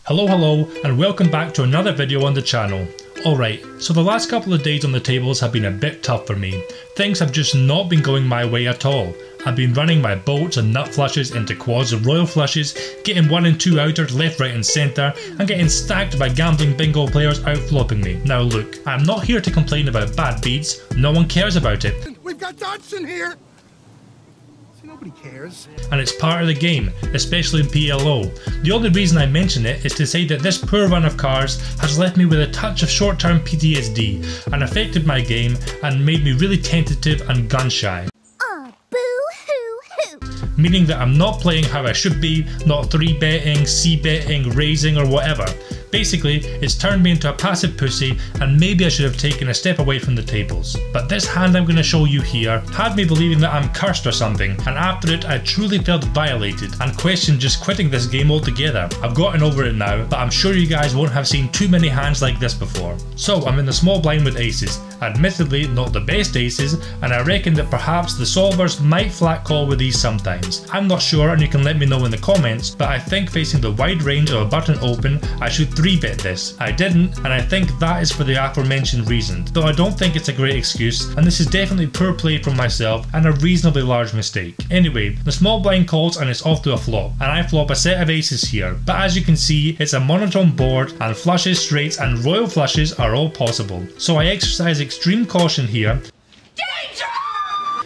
Hello and welcome back to another video on the channel. Alright, so the last couple of days on the tables have been a bit tough for me. Things have just not been going my way at all. I've been running my bolts and nut flushes into quads and royal flushes, getting 1 and 2 outers left, right and centre, and getting stacked by gambling bingo players outflopping me. Now look, I'm not here to complain about bad beats, no one cares about it. We've got Dodson here! Nobody cares. And it's part of the game, especially in PLO. The only reason I mention it is to say that this poor run of cards has left me with a touch of short-term PTSD and affected my game and made me really tentative and gun shy. Meaning that I'm not playing how I should be, not 3-betting, C-betting, raising or whatever. Basically, it's turned me into a passive pussy and maybe I should have taken a step away from the tables. But this hand I'm going to show you here had me believing that I'm cursed or something, and after it I truly felt violated and questioned just quitting this game altogether. I've gotten over it now, but I'm sure you guys won't have seen too many hands like this before. So I'm in the small blind with aces, admittedly not the best aces, and I reckon that perhaps the solvers might flat call with these sometimes. I'm not sure and you can let me know in the comments, but I think facing the wide range of a button open I should 3-bet this. I didn't, and I think that is for the aforementioned reasons, though I don't think it's a great excuse, and this is definitely poor play from myself and a reasonably large mistake. Anyway, the small blind calls and it's off to a flop, and I flop a set of aces here, but as you can see it's a monotone board and flushes, straights and royal flushes are all possible. So I exercise extreme caution here,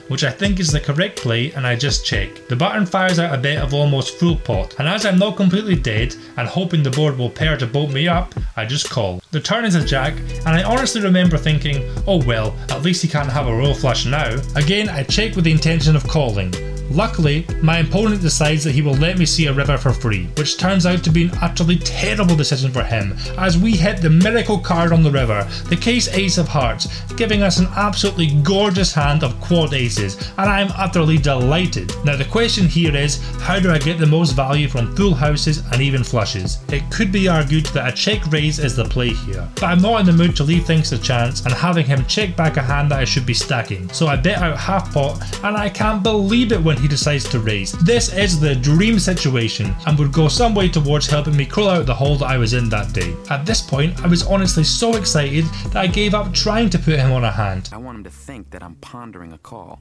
which I think is the correct play, and I just check. The button fires out a bet of almost full pot, and as I'm not completely dead and hoping the board will pair to bolt me up, I just call. The turn is a jack, and I honestly remember thinking, oh well, at least he can't have a royal flush now. Again, I check with the intention of calling. Luckily, my opponent decides that he will let me see a river for free, which turns out to be an utterly terrible decision for him, as we hit the miracle card on the river, the case ace of hearts, giving us an absolutely gorgeous hand of quad aces, and I am utterly delighted. Now the question here is, how do I get the most value from full houses and even flushes? It could be argued that a check raise is the play here, but I'm not in the mood to leave things to chance and having him check back a hand that I should be stacking, so I bet out half pot, and I can't believe it when he decides to raise. This is the dream situation and would go some way towards helping me crawl out the hole that I was in that day. At this point, I was honestly so excited that I gave up trying to put him on a hand. I want him to think that I'm pondering a call,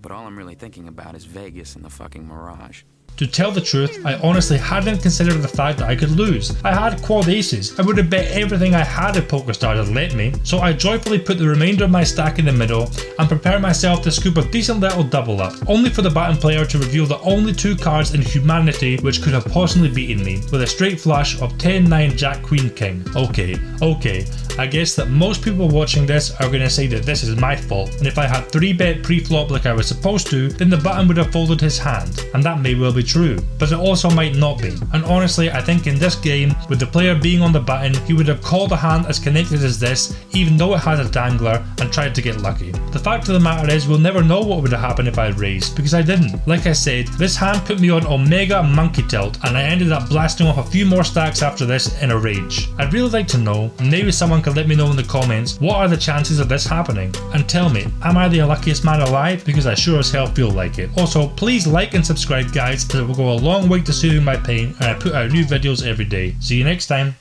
but all I'm really thinking about is Vegas and the fucking Mirage. To tell the truth, I honestly hadn't considered the fact that I could lose. I had quad aces. I would have bet everything I had if PokerStars had let me, so I joyfully put the remainder of my stack in the middle and prepared myself to scoop a decent little double up, only for the button player to reveal the only 2 cards in humanity which could have possibly beaten me, with a straight flush of 10-9 Jack Queen King. Okay, I guess that most people watching this are going to say that this is my fault, and if I had 3-bet pre-flop like I was supposed to, then the button would have folded his hand, and that may well be true, but it also might not be. And honestly, I think in this game, with the player being on the button, he would have called a hand as connected as this, even though it has a dangler, and tried to get lucky. The fact of the matter is, we'll never know what would have happened if I had raised, because I didn't. Like I said, this hand put me on Omega Monkey Tilt, and I ended up blasting off a few more stacks after this in a rage. I'd really like to know, and maybe someone could let me know in the comments, what are the chances of this happening? And tell me, am I the unluckiest man alive? Because I sure as hell feel like it. Also, please like and subscribe guys, as it will go a long way to soothing my pain, and I put out new videos every day. See you next time.